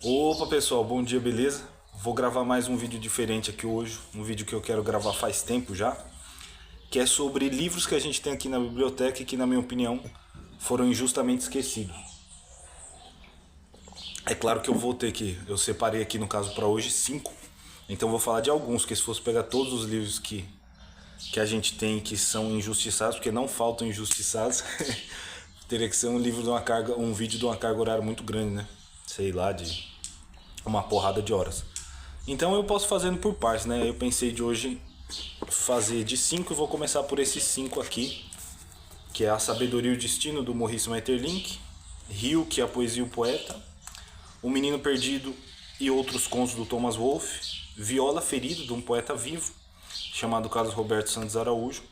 Opa pessoal, bom dia, beleza? Vou gravar mais um vídeo diferente aqui hoje, um vídeo que eu quero gravar faz tempo já, que é sobre livros que a gente tem aqui na biblioteca e que, na minha opinião, foram injustamente esquecidos. É claro que eu separei aqui no caso para hoje 5, então vou falar de alguns, que se fosse pegar todos os livros que a gente tem que são injustiçados, porque não faltam injustiçados, teria que ser um livro de uma carga, um vídeo de uma carga horária muito grande, né? Sei lá, de uma porrada de horas. Então eu posso fazendo por partes, né? Eu pensei de hoje fazer de 5 e vou começar por esses 5 aqui, que é A Sabedoria e o Destino, do Maurice Maeterlinck, Rio, que é a Poesia e o Poeta, O Menino Perdido e Outros Contos, do Thomas Wolfe, Viola Ferida, de um poeta vivo, chamado Carlos Roberto Santos Araújo,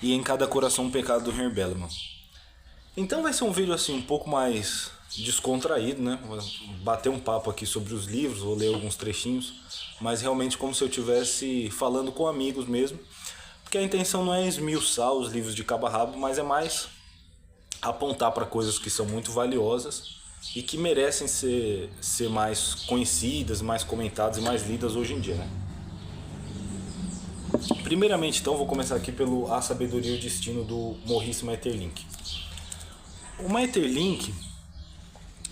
e Em Cada Coração um Pecado, do Herr Bellman. Então vai ser um vídeo assim um pouco mais descontraído, né? Vou bater um papo aqui sobre os livros, vou ler alguns trechinhos, mas realmente como se eu estivesse falando com amigos mesmo, porque a intenção não é esmiuçar os livros de cabo a rabo, mas é mais apontar para coisas que são muito valiosas e que merecem ser mais conhecidas, mais comentadas e mais lidas hoje em dia, né? Primeiramente, então, vou começar aqui pelo A Sabedoria e o Destino, do Maurice Maeterlinck. O Maeterlinck,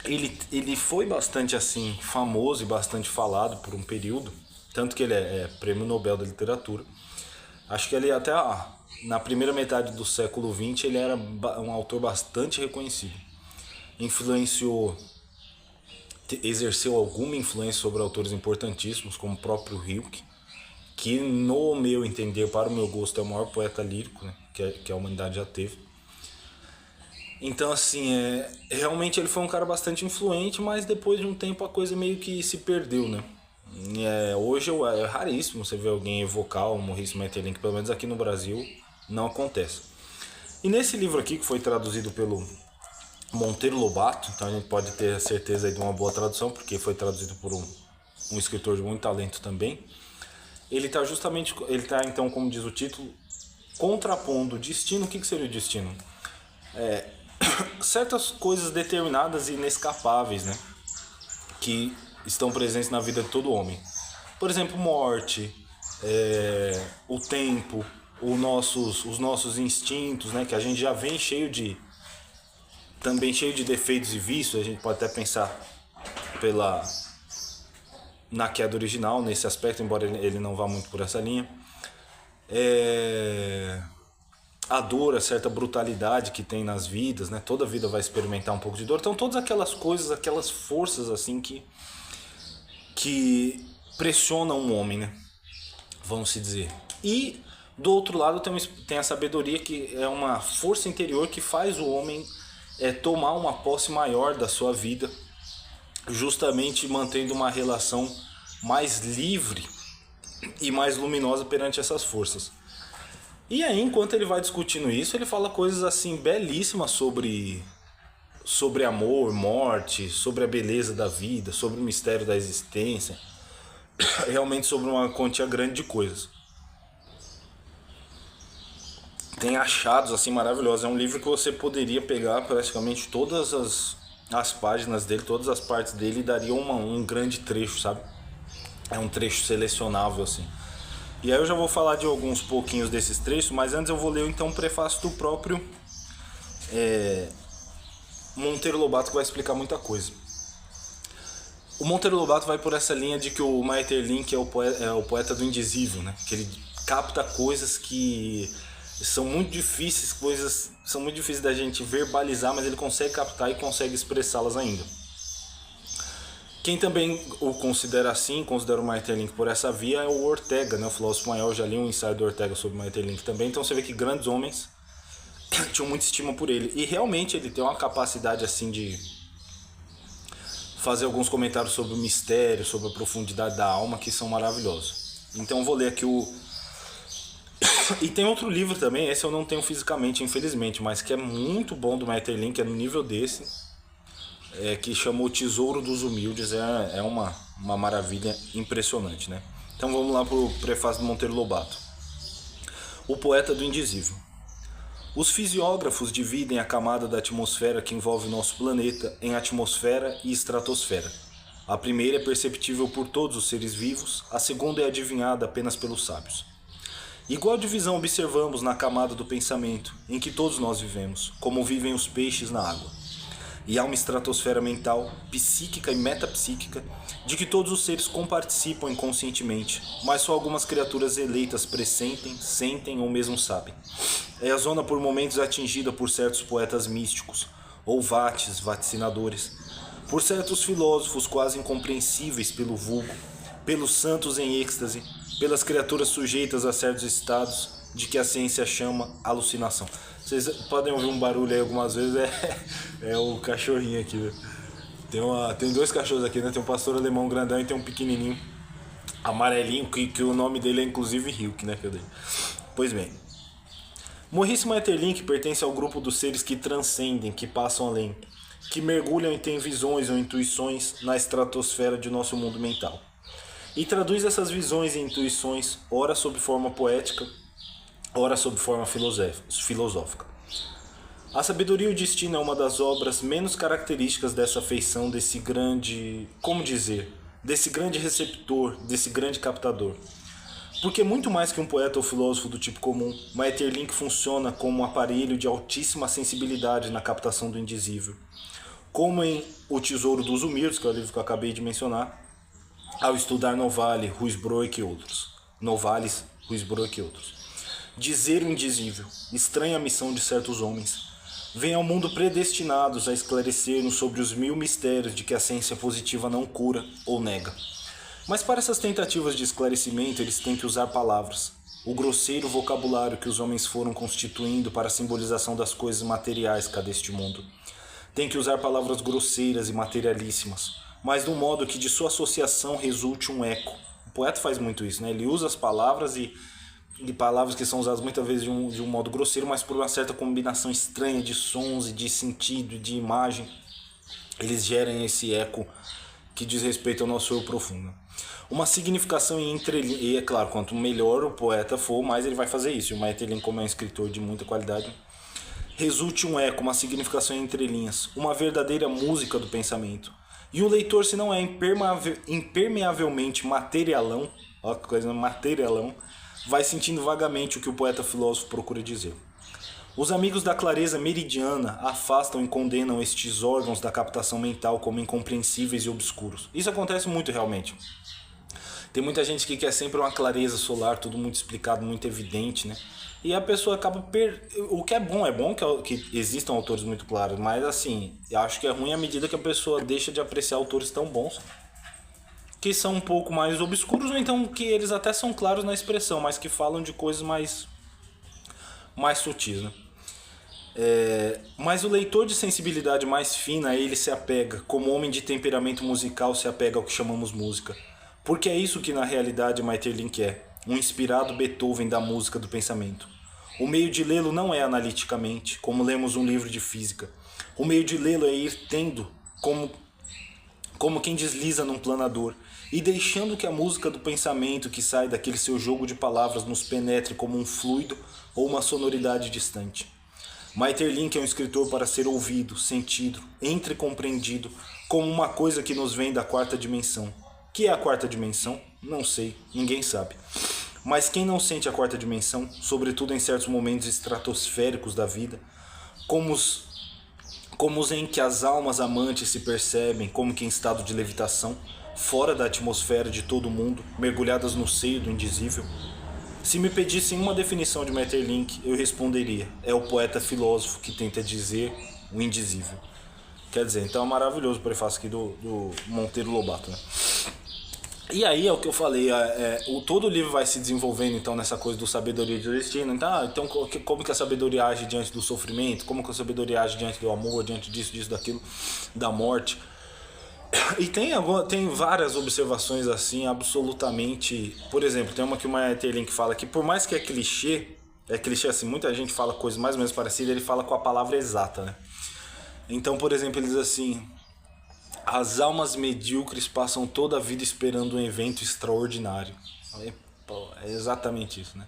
ele foi bastante assim famoso e bastante falado por um período, tanto que ele é prêmio Nobel da Literatura. Acho que ele até na primeira metade do século XX ele era um autor bastante reconhecido. Exerceu alguma influência sobre autores importantíssimos, como o próprio Rilke, que no meu entender, para o meu gosto, é o maior poeta lírico, né, que a humanidade já teve. Então, assim, realmente ele foi um cara bastante influente, mas depois de um tempo a coisa meio que se perdeu, né? Hoje é raríssimo você ver alguém evocar o Maurice Maeterlinck, pelo menos aqui no Brasil, não acontece. E nesse livro aqui, que foi traduzido pelo Monteiro Lobato, então a gente pode ter a certeza de uma boa tradução, porque foi traduzido por um escritor de muito talento também. Ele está então, como diz o título, contrapondo o destino. O que seria o destino? Certas coisas determinadas e inescapáveis, né, que estão presentes na vida de todo homem. Por exemplo, morte, o tempo, os nossos instintos, né, que a gente já vem também cheio de defeitos e vícios. A gente pode até pensar na queda original nesse aspecto, embora ele não vá muito por essa linha. A dor, a certa brutalidade que tem nas vidas, né? Toda vida vai experimentar um pouco de dor. Então todas aquelas coisas, aquelas forças assim que pressionam um homem, né? Vamos se dizer. E do outro lado tem a sabedoria, que é uma força interior que faz o homem tomar uma posse maior da sua vida, justamente mantendo uma relação mais livre e mais luminosa perante essas forças. E aí, enquanto ele vai discutindo isso, ele fala coisas assim belíssimas sobre amor, morte, sobre a beleza da vida, sobre o mistério da existência, realmente sobre uma quantia grande de coisas. Tem achados assim maravilhosos. É um livro que você poderia pegar praticamente todas as páginas dele, todas as partes dele, e daria um grande trecho, sabe? É um trecho selecionável assim. E aí eu já vou falar de alguns pouquinhos desses trechos, mas antes eu vou ler então o prefácio do próprio Monteiro Lobato, que vai explicar muita coisa. O Monteiro Lobato vai por essa linha de que o Maeterlinck é o poeta do indizível, né? Que ele capta coisas que são muito difíceis da gente verbalizar, mas ele consegue captar e consegue expressá-las ainda. Quem também o considera assim, considera o Maeterlinck por essa via, é o Ortega, né? O filósofo maior. Já li um ensaio do Ortega sobre o Maeterlinck também. Então você vê que grandes homens tinham muita estima por ele. E realmente ele tem uma capacidade assim de fazer alguns comentários sobre o mistério, sobre a profundidade da alma, que são maravilhosos. Então eu vou ler aqui E tem outro livro também, esse eu não tenho fisicamente, infelizmente, mas que é muito bom, do Maeterlinck, é no nível desse, que chamou O Tesouro dos Humildes. É uma maravilha impressionante, né? Então vamos lá para o prefácio do Monteiro Lobato. O Poeta do Indizível. Os fisiógrafos dividem a camada da atmosfera que envolve nosso planeta em atmosfera e estratosfera. A primeira é perceptível por todos os seres vivos, a segunda é adivinhada apenas pelos sábios. Igual divisão observamos na camada do pensamento, em que todos nós vivemos, como vivem os peixes na água. E há uma estratosfera mental, psíquica e metapsíquica, de que todos os seres comparticipam inconscientemente, mas só algumas criaturas eleitas pressentem, sentem ou mesmo sabem. É a zona por momentos atingida por certos poetas místicos, ou vates, vaticinadores, por certos filósofos quase incompreensíveis pelo vulgo, pelos santos em êxtase, pelas criaturas sujeitas a certos estados de que a ciência chama alucinação. Vocês podem ouvir um barulho aí algumas vezes, é o cachorrinho aqui, né? Tem dois cachorros aqui, né? Tem um pastor alemão grandão e tem um pequenininho amarelinho, que o nome dele é inclusive Hilke, né? Pois bem, Maurice Maeterlinck pertence ao grupo dos seres que transcendem, que passam além, que mergulham e têm visões ou intuições na estratosfera de nosso mundo mental. E traduz essas visões e intuições, ora sob forma poética, ora sob forma filosófica. A Sabedoria e o Destino é uma das obras menos características dessa feição desse grande, desse grande receptor, desse grande captador. Porque muito mais que um poeta ou filósofo do tipo comum, Maeterlinck funciona como um aparelho de altíssima sensibilidade na captação do indizível. Como em O Tesouro dos Humildes, que é o livro que eu acabei de mencionar, ao estudar Novalis, Ruysbroeck e outros. Dizer o indizível, estranha missão de certos homens, vêm ao mundo predestinados a esclarecer-nos sobre os 1000 mistérios de que a ciência positiva não cura ou nega. Mas para essas tentativas de esclarecimento eles têm que usar palavras, o grosseiro vocabulário que os homens foram constituindo para a simbolização das coisas materiais cá deste mundo. Tem que usar palavras grosseiras e materialíssimas, mas de um modo que de sua associação resulte um eco. O poeta faz muito isso, né? Ele usa as palavras e palavras que são usadas muitas vezes de um modo grosseiro, mas por uma certa combinação estranha de sons e de sentido e de imagem, eles geram esse eco que diz respeito ao nosso eu profundo. Uma significação em entrelinhas, e é claro, quanto melhor o poeta for, mais ele vai fazer isso. E o Maeterlinck, como é um escritor de muita qualidade, resulte um eco, uma significação em entrelinhas, uma verdadeira música do pensamento. E o leitor, se não é impermeavelmente materialão, ó que coisa, materialão, vai sentindo vagamente o que o poeta filósofo procura dizer. Os amigos da clareza meridiana afastam e condenam estes órgãos da captação mental como incompreensíveis e obscuros. Isso acontece muito realmente. Tem muita gente que quer sempre uma clareza solar, tudo muito explicado, muito evidente, né? E a pessoa acaba o que é bom que existam autores muito claros, mas assim, eu acho que é ruim à medida que a pessoa deixa de apreciar autores tão bons, que são um pouco mais obscuros, ou então que eles até são claros na expressão, mas que falam de coisas mais sutis, né? Mas o leitor de sensibilidade mais fina, ele se apega, como homem de temperamento musical se apega ao que chamamos música. Porque é isso que na realidade Maeterlinck é, um inspirado Beethoven da música do pensamento. O meio de lê-lo não é analiticamente, como lemos um livro de física. O meio de lê-lo é ir tendo, como quem desliza num planador, e deixando que a música do pensamento que sai daquele seu jogo de palavras nos penetre como um fluido ou uma sonoridade distante. Maeterlinck é um escritor para ser ouvido, sentido, entrecompreendido, como uma coisa que nos vem da quarta dimensão. Que é a quarta dimensão? Não sei, ninguém sabe. Mas quem não sente a quarta dimensão, sobretudo em certos momentos estratosféricos da vida, como os em que as almas amantes se percebem como que em estado de levitação, fora da atmosfera de todo mundo, mergulhadas no seio do indizível? Se me pedissem uma definição de Maeterlinck, eu responderia: é o poeta filósofo que tenta dizer o indizível. Quer dizer, então é maravilhoso o prefácio aqui do Monteiro Lobato, né? E aí é o que eu falei, todo o livro vai se desenvolvendo então nessa coisa do sabedoria e do destino. Então como que a sabedoria age diante do sofrimento, como que a sabedoria age diante do amor, diante disso, daquilo, da morte. E tem várias observações assim, absolutamente. Por exemplo, tem uma que o Maeterlinck fala que por mais que é clichê assim, muita gente fala coisas mais ou menos parecidas, ele fala com a palavra exata, né? Então, por exemplo, ele diz assim: as almas medíocres passam toda a vida esperando um evento extraordinário. É exatamente isso, né?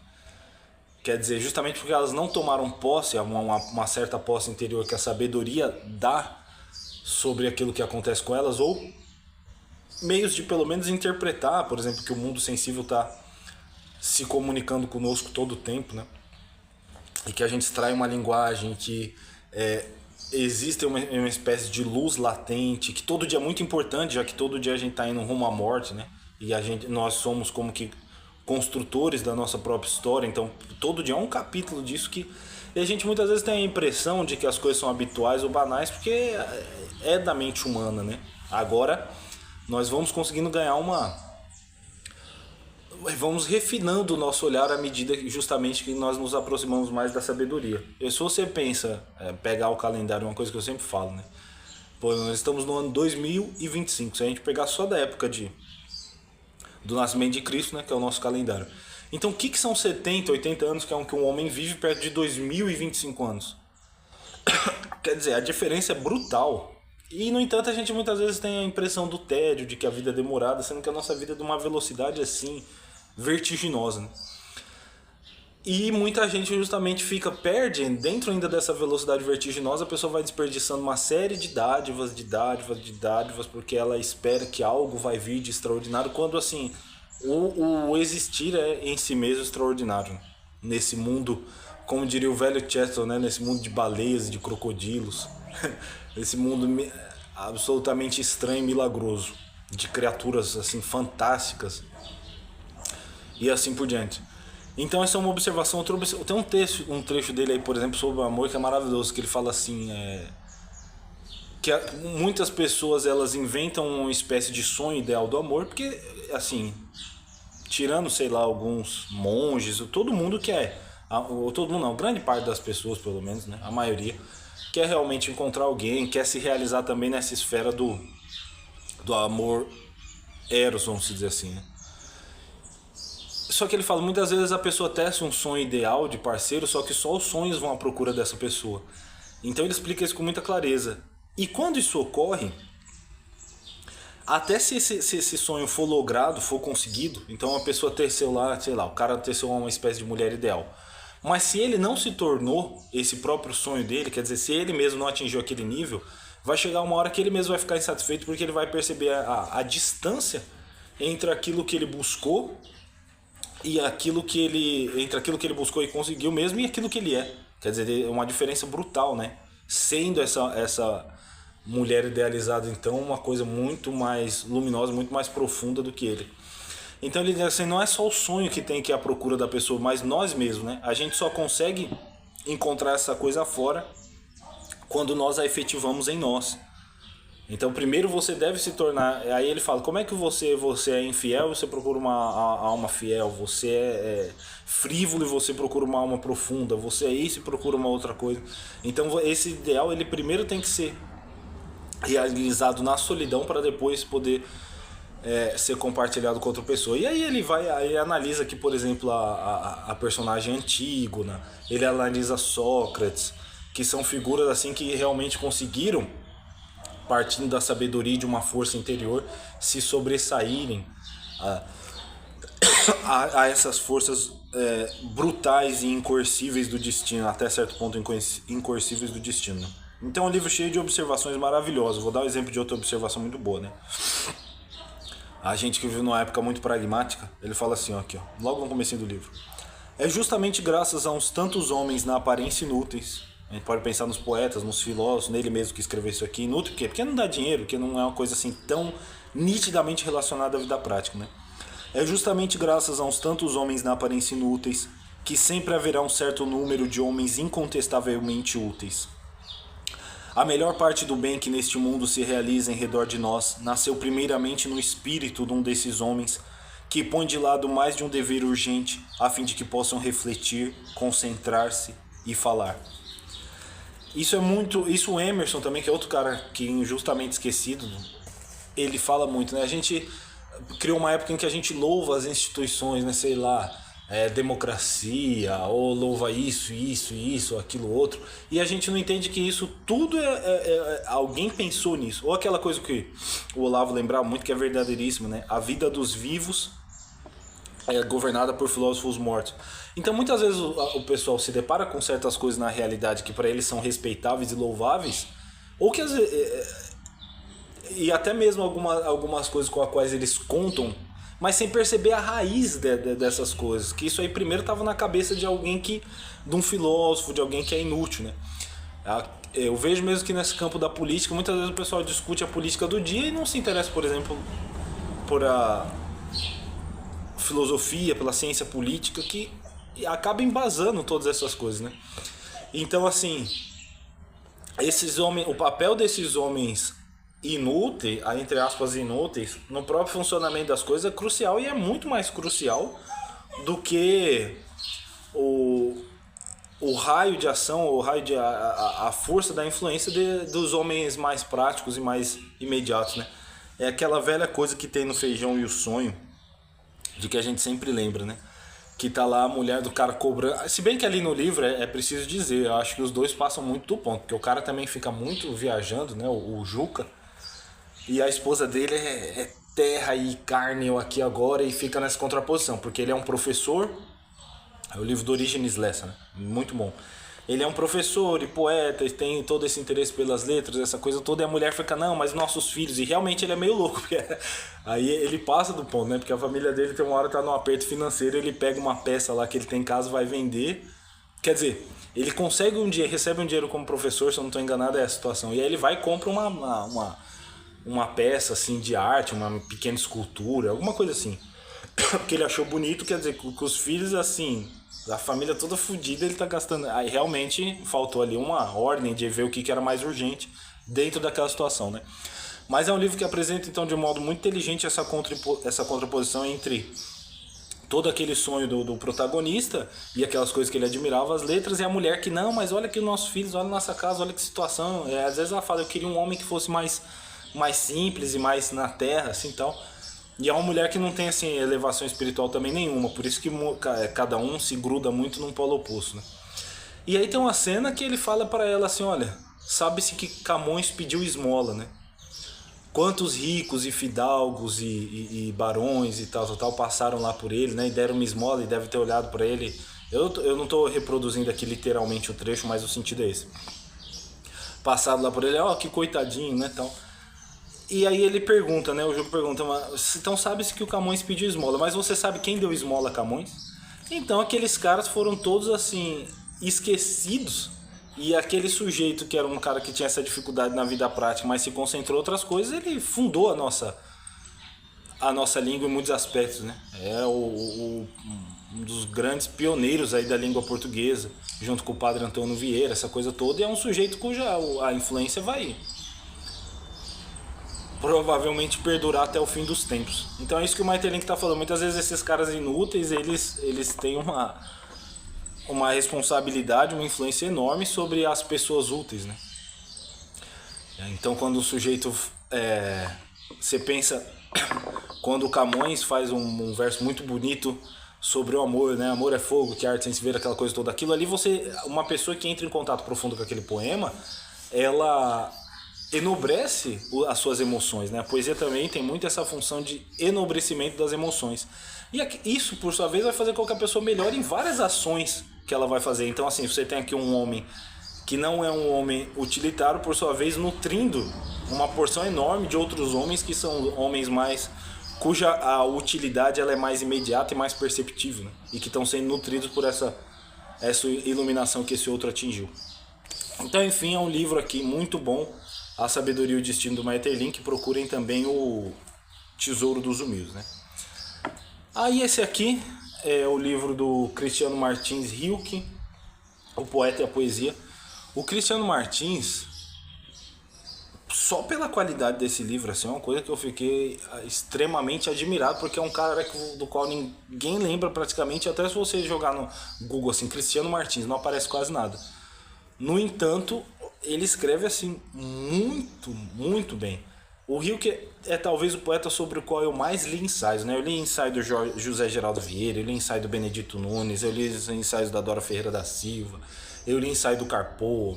quer dizer, justamente porque elas não tomaram posse, uma certa posse interior que a sabedoria dá sobre aquilo que acontece com elas, ou meios de pelo menos interpretar, por exemplo, que o mundo sensível está se comunicando conosco todo o tempo, né? E que a gente extrai uma linguagem, que existe uma espécie de luz latente, que todo dia é muito importante, já que todo dia a gente está indo rumo à morte, né? E nós somos como que construtores da nossa própria história, então todo dia é um capítulo disso e a gente muitas vezes tem a impressão de que as coisas são habituais ou banais, porque é da mente humana, né? Agora nós vamos conseguindo ganhar vamos refinando o nosso olhar à medida que justamente que nós nos aproximamos mais da sabedoria. E se você pensa, pegar o calendário, uma coisa que eu sempre falo, né? Pô, nós estamos no ano 2025, se a gente pegar só da época do nascimento de Cristo, né, que é o nosso calendário. Então o que são 70, 80 anos que é que um homem vive perto de 2025 anos? Quer dizer, a diferença é brutal. E, no entanto, a gente muitas vezes tem a impressão do tédio, de que a vida é demorada, sendo que a nossa vida é de uma velocidade assim, vertiginosa, né? E muita gente justamente perde, dentro ainda dessa velocidade vertiginosa, a pessoa vai desperdiçando uma série de dádivas, porque ela espera que algo vai vir de extraordinário, quando assim, o existir é em si mesmo extraordinário. Nesse mundo, como diria o velho Chesterton, né? Nesse mundo de baleias e de crocodilos, esse mundo absolutamente estranho e milagroso, de criaturas assim fantásticas e assim por diante. Então essa é uma observação. Tem um trecho dele aí, por exemplo, sobre o amor, que é maravilhoso, que ele fala assim, que muitas pessoas elas inventam uma espécie de sonho ideal do amor, porque assim, tirando, sei lá, alguns monges, todo mundo quer, ou todo mundo não, grande parte das pessoas pelo menos, né, a maioria, quer realmente encontrar alguém, quer se realizar também nessa esfera do amor eros, vamos dizer assim, né? Só que ele fala, muitas vezes a pessoa tece um sonho ideal de parceiro, só que só os sonhos vão à procura dessa pessoa. Então ele explica isso com muita clareza. E quando isso ocorre, até se esse sonho for logrado, for conseguido, então a pessoa teceu lá, sei lá, o cara teceu uma espécie de mulher ideal. Mas se ele não se tornou esse próprio sonho dele, quer dizer, se ele mesmo não atingiu aquele nível, vai chegar uma hora que ele mesmo vai ficar insatisfeito, porque ele vai perceber a distância entre aquilo que ele buscou e entre aquilo que ele buscou e conseguiu mesmo e aquilo que ele é. Quer dizer, é uma diferença brutal, né? Sendo essa mulher idealizada, então, uma coisa muito mais luminosa, muito mais profunda do que ele. Então ele diz assim, não é só o sonho que tem que ir à procura da pessoa, mas nós mesmos, né? A gente só consegue encontrar essa coisa fora quando nós a efetivamos em nós. Então primeiro você deve se tornar... Aí ele fala, como é que você é infiel e você procura uma alma fiel? Você é frívolo e você procura uma alma profunda? Você é isso e procura uma outra coisa? Então esse ideal, ele primeiro tem que ser realizado na solidão para depois poder ser compartilhado com outra pessoa. E aí ele analisa aqui, por exemplo, a personagem Antígona, ele analisa Sócrates, que são figuras assim que realmente conseguiram, partindo da sabedoria de uma força interior, se sobressaírem a essas forças brutais e incoercíveis do destino, até certo ponto incoercíveis do destino. Então é um livro cheio de observações maravilhosas. Vou dar um exemplo de outra observação muito boa, né? A gente que vive numa época muito pragmática, ele fala assim, ó, aqui, ó, logo no comecinho do livro. É justamente graças a uns tantos homens na aparência inúteis. A gente pode pensar nos poetas, nos filósofos, nele mesmo que escreveu isso aqui. Inútil por quê? Porque não dá dinheiro, porque não é uma coisa assim tão nitidamente relacionada à vida prática, né? É justamente graças a uns tantos homens na aparência inúteis que sempre haverá um certo número de homens incontestavelmente úteis. A melhor parte do bem que neste mundo se realiza em redor de nós nasceu primeiramente no espírito de um desses homens que põe de lado mais de um dever urgente a fim de que possam refletir, concentrar-se e falar. Isso o Emerson também, que é outro cara que é injustamente esquecido, ele fala muito, né? A gente criou uma época em que a gente louva as instituições, né? Sei lá, democracia, ou louva isso, aquilo outro, e a gente não entende que isso tudo alguém pensou nisso. Ou aquela coisa que o Olavo lembrava muito, que é verdadeiríssima, né? A vida dos vivos é governada por filósofos mortos. Então muitas vezes o pessoal se depara com certas coisas na realidade que para eles são respeitáveis e louváveis, ou que e até mesmo algumas coisas com as quais eles contam, mas sem perceber a raiz dessas coisas. Que isso aí primeiro estava na cabeça de alguém de um filósofo, de alguém que é inútil, né? Eu vejo mesmo que nesse campo da política, muitas vezes o pessoal discute a política do dia e não se interessa, por exemplo, por a filosofia, pela ciência política, que acaba embasando todas essas coisas, né? Então, assim, o papel desses homens inúteis, entre aspas, inúteis, no próprio funcionamento das coisas é crucial, e é muito mais crucial do que o raio de ação, o raio a força da influência dos homens mais práticos e mais imediatos, né? É aquela velha coisa que tem no Feijão e o Sonho, de que a gente sempre lembra, né? Que tá lá a mulher do cara cobrando. Se bem que ali no livro é preciso dizer, eu acho que os dois passam muito do ponto, porque o cara também fica muito viajando, né? O Juca. E a esposa dele é terra e carne, eu aqui agora, e fica nessa contraposição, porque ele é um professor. É o livro do Orígenes Lessa, né? Muito bom. Ele é um professor e poeta, e tem todo esse interesse pelas letras, essa coisa toda, e a mulher fica, não, mas nossos filhos, e realmente ele é meio louco, porque aí ele passa do ponto, né? Porque a família dele tem uma hora que tá num aperto financeiro, ele pega uma peça lá que ele tem em casa, vai vender, quer dizer, ele consegue um dinheiro, recebe um dinheiro como professor, se eu não estou enganado, é a situação, e aí ele vai e compra uma peça assim de arte, uma pequena escultura, alguma coisa assim, porque ele achou bonito, quer dizer, com os filhos assim, a família toda fodida, ele tá gastando. Aí realmente faltou ali uma ordem de ver o que era mais urgente dentro daquela situação, né? Mas é um livro que apresenta então de um modo muito inteligente essa contraposição entre todo aquele sonho do protagonista e aquelas coisas que ele admirava, as letras, e a mulher que não, mas olha aqui os nossos filhos, olha a nossa casa, olha que situação. Às vezes ela fala, eu queria um homem que fosse mais simples e mais na terra, assim, tal. E é uma mulher que não tem, assim, elevação espiritual também nenhuma, por isso que cada um se gruda muito num polo oposto, né? E aí tem uma cena que ele fala para ela assim, olha, sabe-se que Camões pediu esmola, né? Quantos ricos e fidalgos e barões e tal passaram lá por ele, né? E deram uma esmola, e deve ter olhado para ele. Eu não estou reproduzindo aqui literalmente o trecho, mas o sentido é esse. Passado lá por ele, ó, que coitadinho, né, tal. E aí ele pergunta, né? O jogo pergunta, então sabe-se que o Camões pediu esmola, mas você sabe quem deu esmola a Camões? Então aqueles caras foram todos assim, esquecidos. E aquele sujeito que era um cara que tinha essa dificuldade na vida prática, mas se concentrou em outras coisas, ele fundou a nossa língua em muitos aspectos, né? É um dos grandes pioneiros aí da língua portuguesa, junto com o padre Antônio Vieira, essa coisa toda, e é um sujeito cuja a influência vai provavelmente perdurar até o fim dos tempos. Então é isso que o Maeterlinck está falando. Muitas vezes esses caras inúteis, eles têm uma responsabilidade, uma influência enorme sobre as pessoas úteis, né? Então quando o sujeito... você pensa... Quando o Camões faz um verso muito bonito sobre o amor, né? Amor é fogo, que a arte sem se ver, aquela coisa toda. Aquilo ali, uma pessoa que entra em contato profundo com aquele poema, ela enobrece as suas emoções, né? A poesia também tem muito essa função de enobrecimento das emoções. E isso, por sua vez, vai fazer com que a pessoa melhore em várias ações que ela vai fazer. Então, assim, você tem aqui um homem que não é um homem utilitário, por sua vez, nutrindo uma porção enorme de outros homens que são homens cuja a utilidade ela é mais imediata e mais perceptível, né? E que estão sendo nutridos por essa iluminação que esse outro atingiu. Então, enfim, é um livro aqui muito bom, A Sabedoria e o Destino do Maeterlinck. Procurem também o Tesouro dos Humildes, né? Aí esse aqui é o livro do Cristiano Martins Hilke, O Poeta e a Poesia. O Cristiano Martins, só pela qualidade desse livro, assim, é uma coisa que eu fiquei extremamente admirado, porque é um cara do qual ninguém lembra praticamente, até se você jogar no Google assim, Cristiano Martins, não aparece quase nada. No entanto, ele escreve assim muito, muito bem. O Hilke é talvez o poeta sobre o qual eu mais li ensaios, né? Eu li ensaio do José Geraldo Vieira, eu li ensaio do Benedito Nunes, eu li ensaios da Dora Ferreira da Silva, eu li ensaio do Carpo.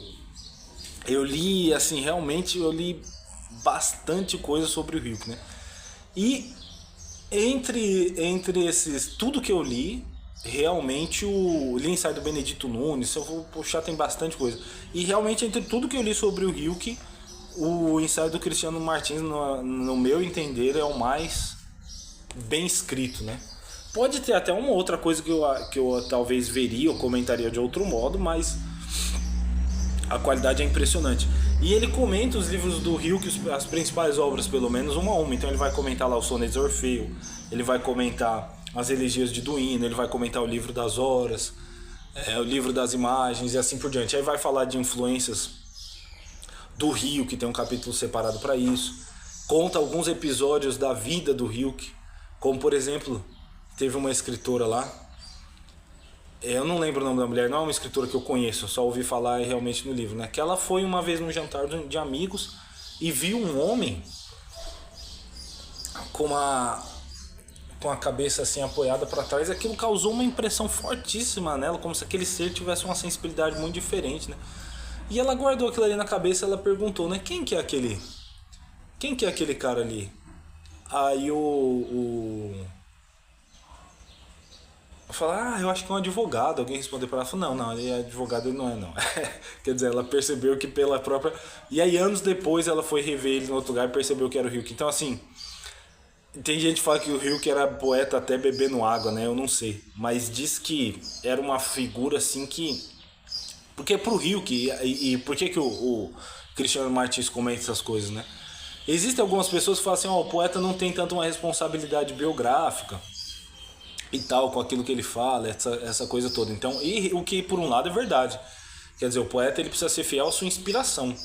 Eu li, assim, realmente eu li bastante coisa sobre o Hilke, né? E Entre esses, tudo que eu li, realmente li ensaio do Benedito Nunes, se eu vou puxar tem bastante coisa. E realmente entre tudo que eu li sobre o Hilke, o ensaio do Cristiano Martins, no meu entender, é o mais bem escrito, né? Pode ter até uma outra coisa que eu talvez veria ou comentaria de outro modo, mas a qualidade é impressionante. E ele comenta os livros do Hilke, as principais obras, pelo menos, uma a uma. Então ele vai comentar lá o Sonetos de Orfeu, ele vai comentar as elegias de Duino, ele vai comentar o livro das horas, o livro das imagens e assim por diante. Aí vai falar de influências do Hilke, tem um capítulo separado para isso. Conta alguns episódios da vida do Hilke, como por exemplo, teve uma escritora lá, eu não lembro o nome da mulher, não é uma escritora que eu conheço, só ouvi falar realmente no livro, né? Que ela foi uma vez num jantar de amigos e viu um homem com a cabeça assim apoiada para trás. Aquilo causou uma impressão fortíssima nela, como se aquele ser tivesse uma sensibilidade muito diferente, né? E ela guardou aquilo ali na cabeça. Ela perguntou, né? Quem que é aquele cara ali? Aí eu falei, eu acho que é um advogado. Alguém respondeu para ela, falou, não, ele é advogado, ele não é, não. Quer dizer, ela percebeu que pela própria... E aí, anos depois, ela foi rever ele no outro lugar e percebeu que era o Hilke. Então, assim, tem gente que fala que o Hilke era poeta até bebendo água, né? Eu não sei. Mas diz que era uma figura, assim, que... Porque pro Hilke, e por que o Cristiano Martins comenta essas coisas, né? Existem algumas pessoas que falam assim, o poeta não tem tanto uma responsabilidade biográfica e tal, com aquilo que ele fala, essa coisa toda. Então, e o que por um lado é verdade. Quer dizer, o poeta ele precisa ser fiel à sua inspiração.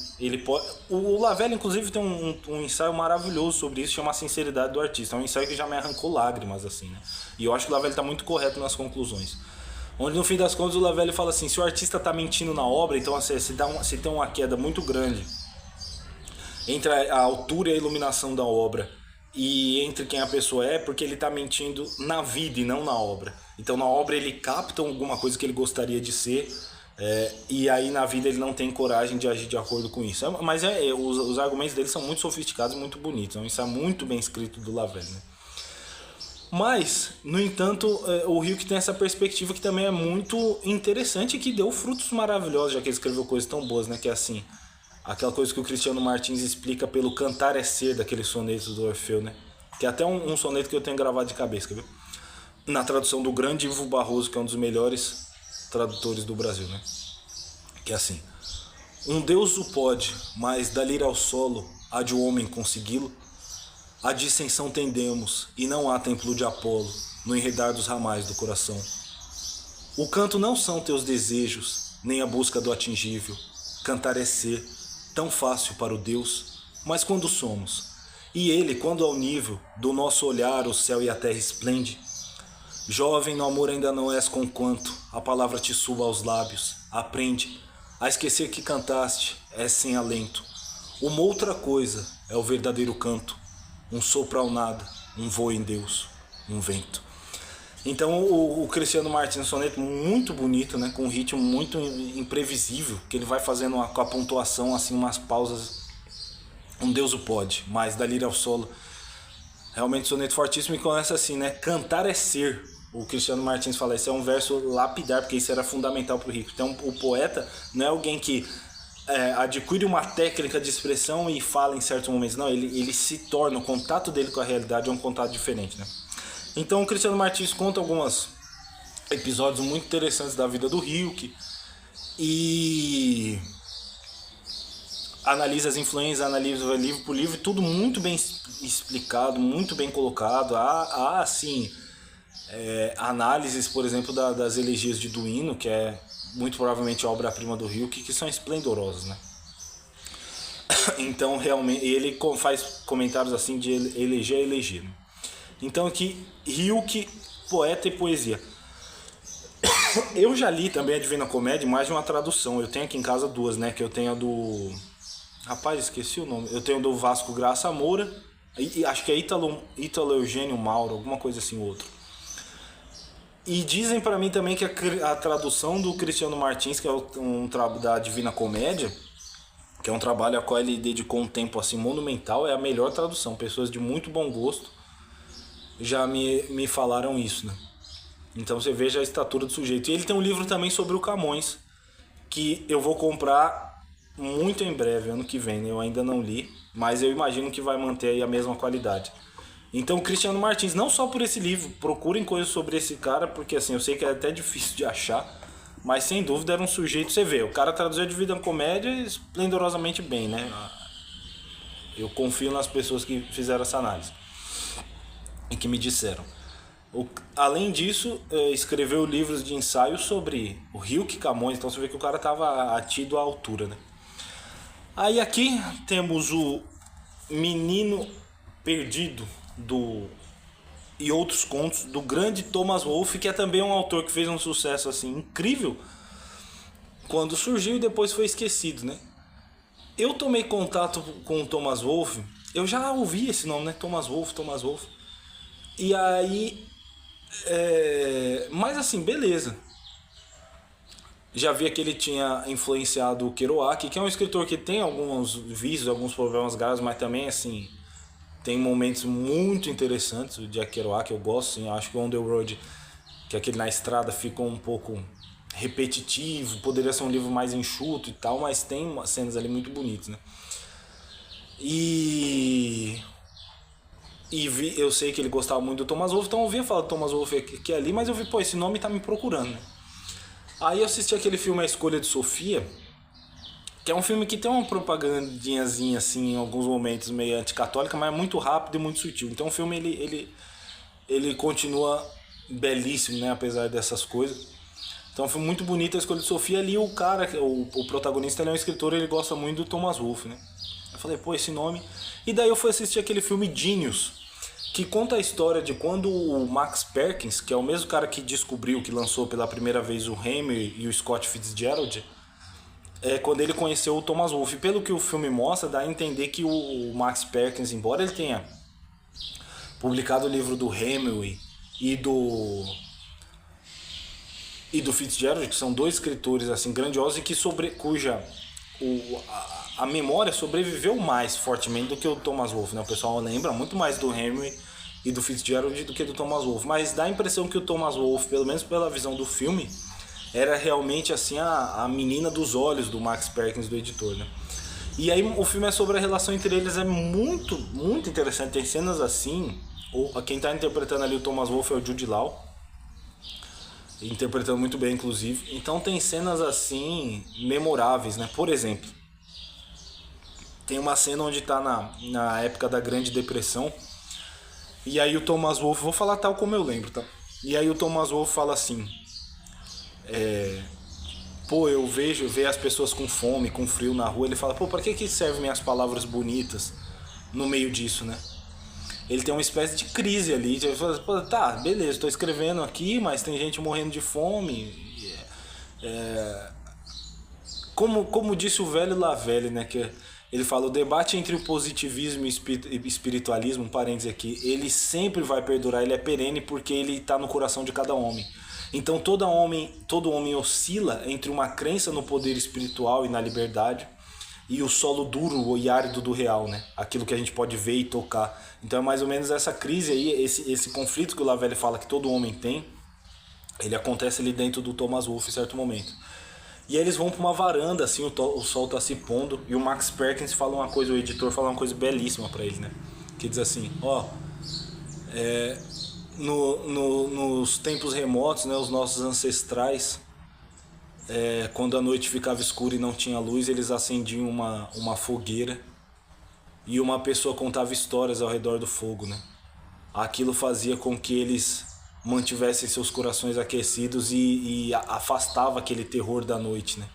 O Lavelle, inclusive, tem um ensaio maravilhoso sobre isso, chama A Sinceridade do Artista. É um ensaio que já me arrancou lágrimas, assim, né? E eu acho que o Lavelle está muito correto nas conclusões. Onde, no fim das contas, o Lavelle fala assim, se o artista está mentindo na obra, então se tem uma queda muito grande entre a altura e a iluminação da obra e entre quem a pessoa é, porque ele está mentindo na vida e não na obra. Então na obra ele capta alguma coisa que ele gostaria de ser, e aí na vida ele não tem coragem de agir de acordo com isso. Mas os argumentos dele são muito sofisticados e muito bonitos. Isso é muito bem escrito do Lavelle, né? Mas, no entanto, o Hilke tem essa perspectiva que também é muito interessante e que deu frutos maravilhosos, já que ele escreveu coisas tão boas, né? Que é assim, aquela coisa que o Cristiano Martins explica pelo cantar é ser daqueles sonetos do Orfeu, né? Que é até um soneto que eu tenho gravado de cabeça, quer ver? Na tradução do grande Ivo Barroso, que é um dos melhores tradutores do Brasil, né? Que é assim: um Deus o pode, mas dali ao solo há de o homem consegui-lo. A dissensão tendemos, e não há templo de Apolo no enredar dos ramais do coração. O canto não são teus desejos, nem a busca do atingível. Cantar é ser, tão fácil para o Deus, mas quando somos, e ele, quando ao nível do nosso olhar o céu e a terra esplende. Jovem, no amor ainda não és conquanto a palavra te suba aos lábios. Aprende a esquecer que cantaste é sem alento. Uma outra coisa é o verdadeiro canto. Um sopro ao nada, um voo em Deus, um vento. Então o Cristiano Martins, um soneto muito bonito, né, com um ritmo muito imprevisível, que ele vai fazendo com a pontuação, assim, umas pausas. Um Deus o pode, mas da lira ao solo. Realmente soneto fortíssimo e começa assim, né? Cantar é ser. O Cristiano Martins fala, esse é um verso lapidar, porque isso era fundamental para o Hilke. Então o poeta não é alguém que adquire uma técnica de expressão e fala em certos momentos. Não, ele se torna, o contato dele com a realidade é um contato diferente, né? Então o Cristiano Martins conta alguns episódios muito interessantes da vida do Hilke e analisa as influências, analisa livro por livro, tudo muito bem explicado, muito bem colocado. Há assim, análises, por exemplo, das elegias de Duino, que é muito provavelmente a obra-prima do Hilke, que são esplendorosas, né? Então, realmente, ele faz comentários assim de eleger a eleger. Né? Então, aqui, Hilke, poeta e poesia. Eu já li também a Divina Comédia, mais de uma tradução. Eu tenho aqui em casa duas, né? Que eu tenho a do... Rapaz, esqueci o nome. Eu tenho do Vasco Graça Moura, e acho que é Ítalo Eugênio Mauro, alguma coisa assim, outro. E dizem pra mim também que a tradução do Cristiano Martins, que é um trabalho da Divina Comédia, que é um trabalho a qual ele dedicou um tempo assim monumental, é a melhor tradução. Pessoas de muito bom gosto já me falaram isso, né? Então você veja a estatura do sujeito. E ele tem um livro também sobre o Camões, que eu vou comprar muito em breve, ano que vem, né? Eu ainda não li, mas eu imagino que vai manter aí a mesma qualidade. Então, Cristiano Martins, não só por esse livro, procurem coisas sobre esse cara, porque assim, eu sei que é até difícil de achar, mas sem dúvida era um sujeito, você vê, o cara traduziu a Divina Comédia esplendorosamente bem, né? Eu confio nas pessoas que fizeram essa análise e que me disseram. Além disso, escreveu livros de ensaio sobre o Rilke Camões, então você vê que o cara estava atido à altura, né? Aí aqui temos o Menino Perdido e outros contos do grande Thomas Wolfe, que é também um autor que fez um sucesso assim incrível quando surgiu e depois foi esquecido, né? Eu tomei contato com o Thomas Wolfe, eu já ouvi esse nome, né? Thomas Wolfe, Thomas Wolfe. E aí, mas assim, beleza. Já via que ele tinha influenciado o Kerouac, que é um escritor que tem alguns vícios, alguns problemas graves, mas também assim tem momentos muito interessantes. O Jack Kerouac eu gosto, sim. Eu acho que o On the Road, que é aquele na estrada, ficou um pouco repetitivo, poderia ser um livro mais enxuto e tal, mas tem cenas ali muito bonitas, né? Eu sei que ele gostava muito do Thomas Wolfe, então eu ouvia falar do Thomas Wolfe aqui ali, mas eu vi, pô, esse nome tá me procurando, né? Aí eu assisti aquele filme A Escolha de Sofia, que é um filme que tem uma propagandinhazinha assim, em alguns momentos meio anticatólica, mas é muito rápido e muito sutil. Então o filme ele continua belíssimo, né, apesar dessas coisas. Então foi muito bonito A Escolha de Sofia. Ali o cara, o protagonista, ele é um escritor, ele gosta muito do Thomas Wolfe, né? Eu falei, pô, esse nome. E daí eu fui assistir aquele filme Genius, que conta a história de quando o Max Perkins, que é o mesmo cara que descobriu, que lançou pela primeira vez o Hammer e o Scott Fitzgerald, quando ele conheceu o Thomas Wolfe. Pelo que o filme mostra, dá a entender que o Max Perkins, embora ele tenha publicado o livro do Hemingway e do Fitzgerald, que são dois escritores assim grandiosos e que cuja a memória sobreviveu mais fortemente do que o Thomas Wolfe, né? O pessoal lembra muito mais do Hemingway e do Fitzgerald do que do Thomas Wolfe, mas dá a impressão que o Thomas Wolfe, pelo menos pela visão do filme, era realmente assim a menina dos olhos do Max Perkins, do editor, né? E aí o filme é sobre a relação entre eles, é muito, muito interessante. Tem cenas assim, quem está interpretando ali o Thomas Wolfe é o Jude Law, interpretando muito bem, inclusive. Então tem cenas assim memoráveis, né? Por exemplo, tem uma cena onde está na época da Grande Depressão, e aí o Thomas Wolfe, vou falar tal como eu lembro, tá? E aí o Thomas Wolfe fala assim: pô, eu vejo as pessoas com fome, com frio na rua. Ele fala, pô, pra que servem minhas palavras bonitas no meio disso, né? Ele tem uma espécie de crise ali. Ele fala, pô, tá, beleza, tô escrevendo aqui, mas tem gente morrendo de fome. Como disse o velho Lavelle, né? Que ele fala, o debate entre o positivismo e espiritualismo, um parênteses aqui, ele sempre vai perdurar, ele é perene porque ele está no coração de cada homem. Então todo homem oscila entre uma crença no poder espiritual e na liberdade e o solo duro e árido do real, né? Aquilo que a gente pode ver e tocar. Então é mais ou menos essa crise aí, esse conflito que o Lavelle fala que todo homem tem, ele acontece ali dentro do Thomas Wolfe em certo momento. E aí eles vão para uma varanda, assim, o sol tá se pondo, e o Max Perkins fala uma coisa, o editor fala uma coisa belíssima para ele, né? Que diz assim, nos tempos remotos, né, os nossos ancestrais, quando a noite ficava escura e não tinha luz, eles acendiam uma fogueira e uma pessoa contava histórias ao redor do fogo, né? Aquilo fazia com que eles mantivessem seus corações aquecidos e afastava aquele terror da noite, né?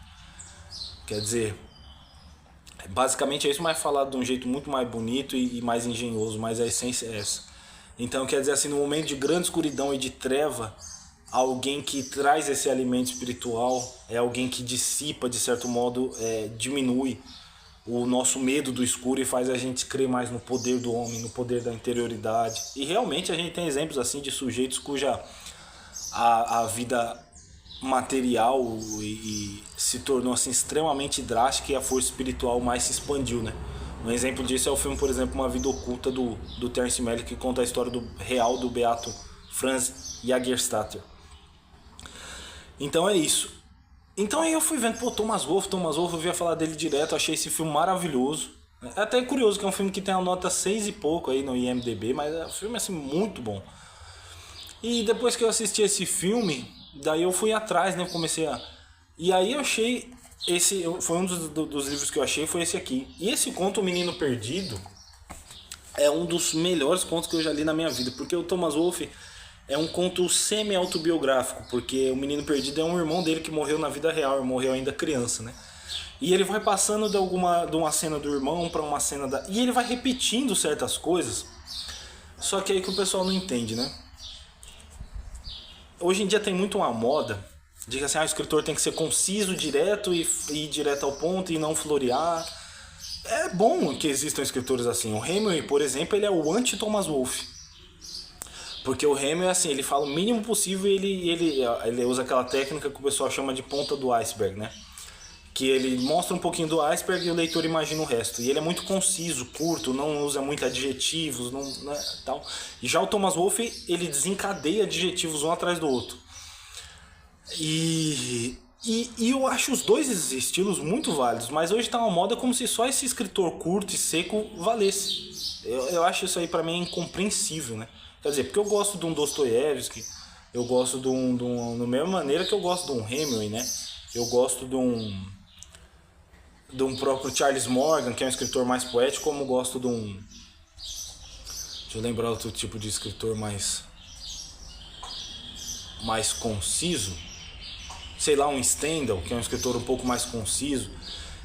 Quer dizer, basicamente é isso, mas falado de um jeito muito mais bonito e mais engenhoso, mas a essência é essa. Então quer dizer assim, no momento de grande escuridão e de treva, alguém que traz esse alimento espiritual é alguém que dissipa, de certo modo, diminui o nosso medo do escuro e faz a gente crer mais no poder do homem, no poder da interioridade. E realmente a gente tem exemplos assim de sujeitos cuja a vida material e se tornou assim extremamente drástica e a força espiritual mais se expandiu, né? Um exemplo disso é o filme, por exemplo, Uma Vida Oculta do Terence Malick, que conta a história real do beato Franz Jägerstätter. Então é isso. Então aí eu fui vendo, pô, Thomas Wolfe, eu via falar dele direto, achei esse filme maravilhoso. É até curioso que é um filme que tem a nota 6 e pouco aí no IMDb, mas é um filme assim muito bom. E depois que eu assisti esse filme, daí eu fui atrás, né, comecei a... E aí eu achei, foi um dos livros que eu achei, foi esse aqui. E esse conto, O Menino Perdido, é um dos melhores contos que eu já li na minha vida, porque o Thomas Wolfe é um conto semi-autobiográfico, porque o Menino Perdido é um irmão dele que morreu na vida real, ele morreu ainda criança, né? E ele vai passando de uma cena do irmão para uma cena da... E ele vai repetindo certas coisas, só que aí que o pessoal não entende, né? Hoje em dia tem muito uma moda de que assim, o escritor tem que ser conciso, direto e ir direto ao ponto e não florear. É bom que existam escritores assim. O Hemingway, por exemplo, ele é o anti-Thomas Wolfe. Porque o Hemingway, assim, ele fala o mínimo possível e ele usa aquela técnica que o pessoal chama de ponta do iceberg, né? Que ele mostra um pouquinho do iceberg e o leitor imagina o resto. E ele é muito conciso, curto, não usa muito adjetivos, não, né, tal. E já o Thomas Wolfe, ele desencadeia adjetivos um atrás do outro. E eu acho os dois estilos muito válidos, mas hoje tá uma moda como se só esse escritor curto e seco valesse. Eu acho isso aí pra mim incompreensível, né? Quer dizer, porque eu gosto de um Dostoiévski, eu gosto da mesma maneira que eu gosto de um Hemingway, né? Eu gosto de um próprio Charles Morgan, que é um escritor mais poético, como eu gosto de um... Deixa eu lembrar outro tipo de escritor mais conciso. Sei lá, um Stendhal, que é um escritor um pouco mais conciso.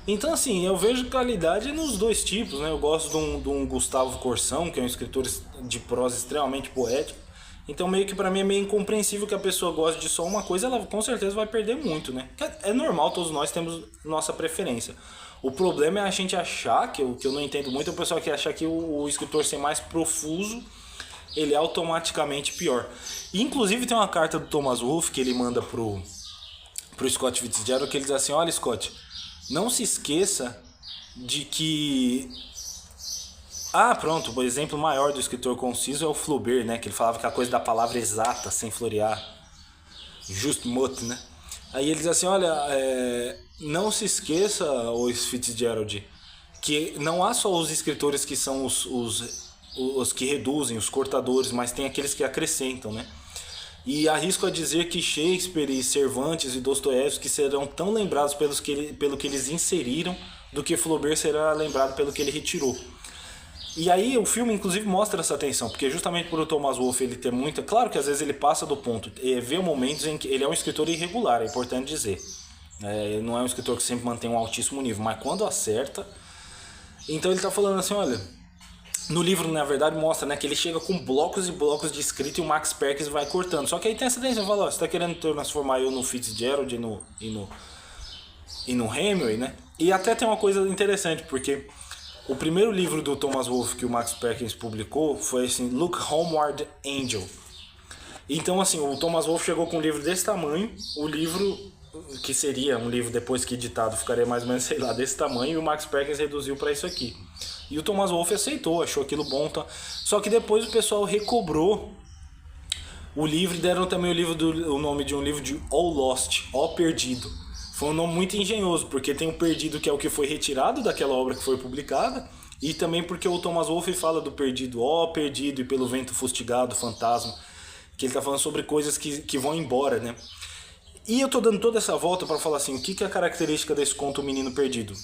Então, assim, eu vejo qualidade nos dois tipos, né? Eu gosto de um Gustavo Corsão, que é um escritor de prosa extremamente poético. Então, meio que pra mim é meio incompreensível que a pessoa goste de só uma coisa, ela com certeza vai perder muito, né? É normal, todos nós temos nossa preferência. O problema é a gente achar, que eu não entendo muito, é o pessoal que acha que o escritor ser mais profuso, ele é automaticamente pior. E, inclusive, tem uma carta do Thomas Wolfe que ele manda pro Scott Fitzgerald, que ele diz assim: olha, Scott, não se esqueça de que... pronto, o exemplo maior do escritor conciso é o Flaubert, né? Que ele falava que a coisa da palavra exata, sem florear. Just mot, né? Aí ele diz assim, olha, não se esqueça, o Fitzgerald, que não há só os escritores que são os que reduzem, os cortadores, mas tem aqueles que acrescentam, né? E arrisco a dizer que Shakespeare e Cervantes e Dostoiévski serão tão lembrados pelo que eles inseriram do que Flaubert será lembrado pelo que ele retirou. E aí o filme inclusive mostra essa tensão, porque justamente por o Thomas Wolfe ele ter muita... Claro que às vezes ele passa do ponto, vê momentos em que ele é um escritor irregular, é importante dizer. Ele não é um escritor que sempre mantém um altíssimo nível, mas quando acerta... Então ele está falando assim, olha... No livro, na verdade, mostra, né, que ele chega com blocos e blocos de escrita e o Max Perkins vai cortando. Só que aí tem essa tensão, fala, ó, você tá querendo transformar eu no Fitzgerald e no Hemingway, né? E até tem uma coisa interessante, porque o primeiro livro do Thomas Wolfe que o Max Perkins publicou foi assim, Look Homeward Angel. Então, assim, o Thomas Wolfe chegou com um livro desse tamanho, o livro que seria um livro depois que editado ficaria mais ou menos, sei lá, desse tamanho, e o Max Perkins reduziu para isso aqui. E o Thomas Wolfe aceitou, achou aquilo bom. Tá? Só que depois o pessoal recobrou o livro e deram também o nome de um livro de All Lost, Ó Perdido. Foi um nome muito engenhoso, porque tem o Perdido, que é o que foi retirado daquela obra que foi publicada, e também porque o Thomas Wolfe fala do perdido, ó perdido, e pelo vento fustigado, fantasma, que ele está falando sobre coisas que vão embora, né? E eu tô dando toda essa volta para falar assim, o que é a característica desse conto O Menino Perdido?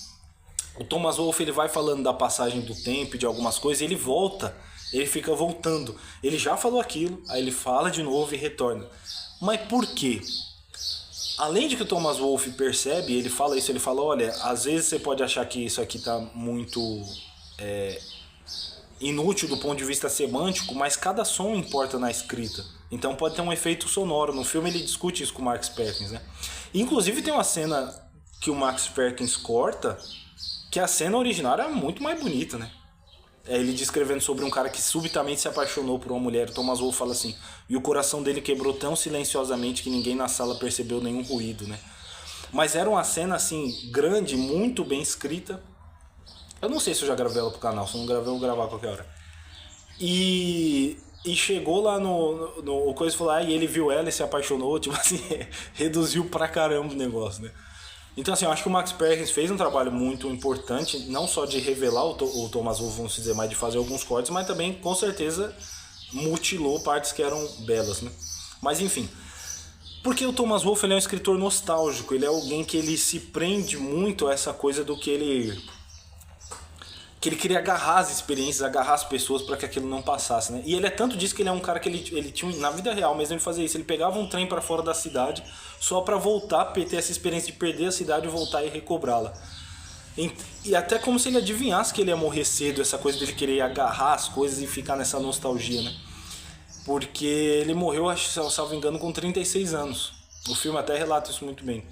O Thomas Wolfe ele vai falando da passagem do tempo, de algumas coisas, e ele volta, ele fica voltando. Ele já falou aquilo, aí ele fala de novo e retorna. Mas por quê? Além de que o Thomas Wolfe percebe, ele fala isso, ele fala, olha, às vezes você pode achar que isso aqui tá muito inútil do ponto de vista semântico, mas cada som importa na escrita. Então pode ter um efeito sonoro. No filme ele discute isso com o Max Perkins, né? Inclusive tem uma cena que o Max Perkins corta, que a cena original é muito mais bonita, né? É ele descrevendo sobre um cara que subitamente se apaixonou por uma mulher. O Thomas Wolfe fala assim, e o coração dele quebrou tão silenciosamente que ninguém na sala percebeu nenhum ruído, né? Mas era uma cena assim, grande, muito bem escrita. Eu não sei se eu já gravei ela pro canal, se eu não gravei, eu vou gravar a qualquer hora. E chegou lá no coisa e falou, e ele viu ela e se apaixonou, tipo assim, reduziu pra caramba o negócio, né? Então assim, eu acho que o Max Perkins fez um trabalho muito importante, não só de revelar o Thomas Wolfe, vamos dizer, mas de fazer alguns cortes, mas também, com certeza, mutilou partes que eram belas, né? Mas enfim, porque o Thomas Wolfe ele é um escritor nostálgico, ele é alguém que ele se prende muito a essa coisa do que ele queria agarrar as experiências, agarrar as pessoas para que aquilo não passasse, né? E ele é tanto disso que ele é um cara que ele tinha, na vida real mesmo, ele fazia isso. Ele pegava um trem para fora da cidade só para voltar, ter essa experiência de perder a cidade e voltar e recobrá-la. E até como se ele adivinhasse que ele ia morrer cedo, essa coisa dele querer agarrar as coisas e ficar nessa nostalgia, né? Porque ele morreu, acho, salvo engano, com 36 anos. O filme até relata isso muito bem.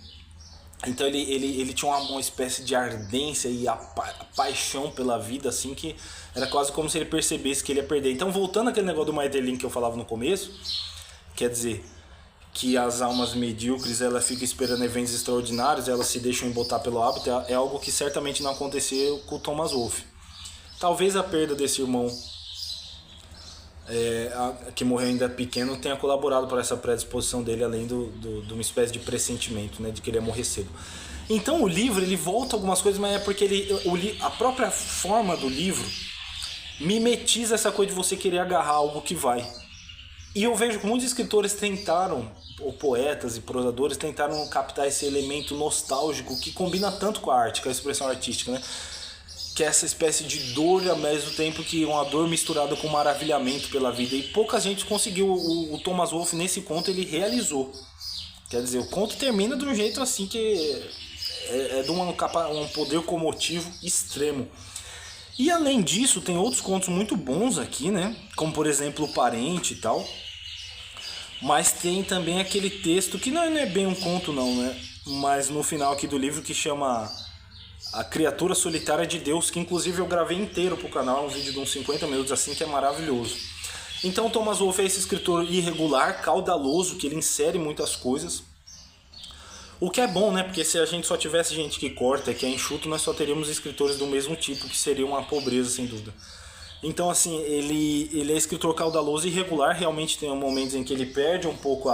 Então ele tinha uma espécie de ardência e a paixão pela vida, assim, que era quase como se ele percebesse que ele ia perder. Então, voltando àquele negócio do Maeterlinck que eu falava no começo, quer dizer, que as almas medíocres, ela fica esperando eventos extraordinários, elas se deixam embotar pelo hábito, é algo que certamente não aconteceu com o Thomas Wolfe. Talvez a perda desse irmão, que morreu ainda pequeno, tenha colaborado para essa predisposição dele, além de uma espécie de pressentimento, né, de que ele ia morrer cedo. Então o livro, ele volta algumas coisas, mas é porque a própria forma do livro mimetiza essa coisa de você querer agarrar algo que vai. E eu vejo que muitos escritores tentaram, ou poetas e prosadores, tentaram captar esse elemento nostálgico que combina tanto com a arte, com a expressão artística, né? Que é essa espécie de dor, ao mesmo tempo que uma dor misturada com maravilhamento pela vida. E pouca gente conseguiu. O Thomas Wolfe, nesse conto, ele realizou. Quer dizer, o conto termina de um jeito assim que é de um poder comotivo extremo. E além disso, tem outros contos muito bons aqui, né? Como, por exemplo, O Parente e tal. Mas tem também aquele texto que não é bem um conto não, né? Mas no final aqui do livro, que chama A Criatura Solitária de Deus, que inclusive eu gravei inteiro pro canal, um vídeo de uns 50 minutos assim, que é maravilhoso. Então Thomas Wolfe é esse escritor irregular, caudaloso, que ele insere muitas coisas. O que é bom, né? Porque se a gente só tivesse gente que corta e que é enxuto, nós só teríamos escritores do mesmo tipo, que seria uma pobreza, sem dúvida. Então, assim, ele é escritor caudaloso e irregular, realmente tem momentos em que ele perde um pouco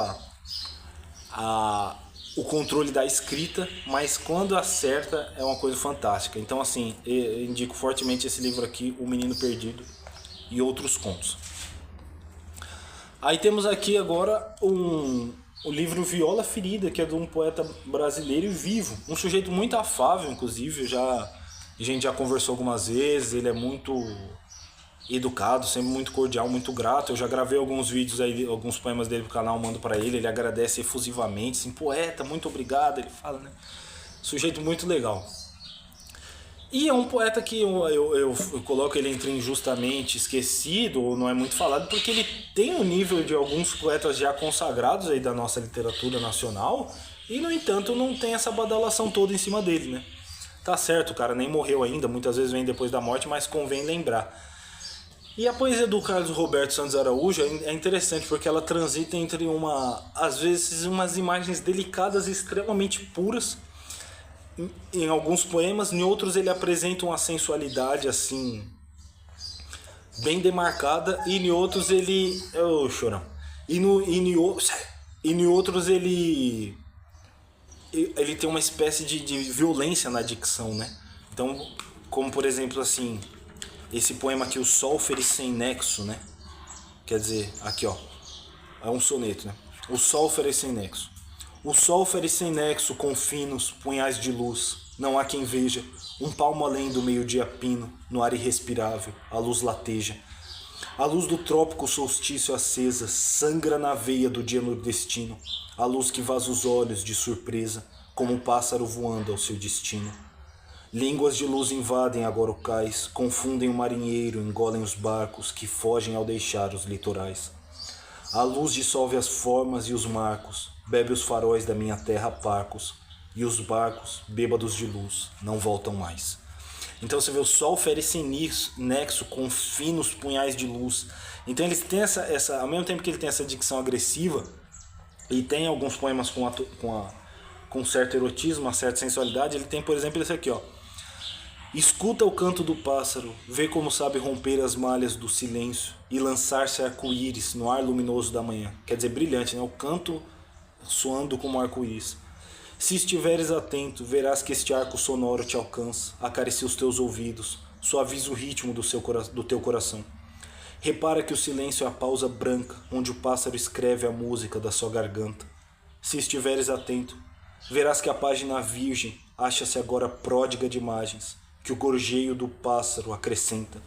o controle da escrita, mas quando acerta é uma coisa fantástica. Então, assim, eu indico fortemente esse livro aqui, O Menino Perdido e Outros Contos. Aí temos aqui agora o livro Viola Ferida, que é de um poeta brasileiro e vivo, um sujeito muito afável, inclusive, a gente já conversou algumas vezes, ele é muito educado, sempre muito cordial, muito grato. Eu já gravei alguns vídeos aí, alguns poemas dele pro canal, mando pra ele agradece efusivamente, assim, poeta, muito obrigado, ele fala, né? Sujeito muito legal. E é um poeta que eu coloco ele entre injustamente esquecido, ou não é muito falado, porque ele tem o nível de alguns poetas já consagrados aí da nossa literatura nacional, e no entanto não tem essa badalação toda em cima dele, né? Tá certo, o cara nem morreu ainda, muitas vezes vem depois da morte, mas convém lembrar. E a poesia do Carlos Roberto Santos Araújo é interessante porque ela transita entre às vezes umas imagens delicadas e extremamente puras em alguns poemas, em outros ele apresenta uma sensualidade assim bem demarcada, e em outros ele chorão. E em outros ele tem uma espécie de violência na dicção, né? Então, como por exemplo assim, esse poema aqui, O Sol Fere Sem Nexo, né? Quer dizer, aqui ó, é um soneto, né? O sol fere sem nexo. O sol fere sem nexo com finos punhais de luz. Não há quem veja. Um palmo além do meio-dia pino, no ar irrespirável, a luz lateja. A luz do trópico solstício acesa sangra na veia do dia nordestino. A luz que vaza os olhos de surpresa, como um pássaro voando ao seu destino. Línguas de luz invadem agora o cais, confundem o marinheiro, engolem os barcos que fogem ao deixar os litorais. A luz dissolve as formas e os marcos, bebe os faróis da minha terra parcos, e os barcos, bêbados de luz, não voltam mais. Então você vê, o sol fere sem nexo com finos punhais de luz. Então eles têm essa, ao mesmo tempo que ele tem essa dicção agressiva, e tem alguns poemas com certo erotismo, uma certa sensualidade, ele tem, por exemplo, esse aqui, ó. Escuta o canto do pássaro, vê como sabe romper as malhas do silêncio e lançar-se arco-íris no ar luminoso da manhã. Quer dizer, brilhante, né? O canto soando como arco-íris. Se estiveres atento, verás que este arco sonoro te alcança, acaricia os teus ouvidos, suaviza o ritmo do teu coração. Repara que o silêncio é a pausa branca, onde o pássaro escreve a música da sua garganta. Se estiveres atento, verás que a página virgem acha-se agora pródiga de imagens, que o gorjeio do pássaro acrescenta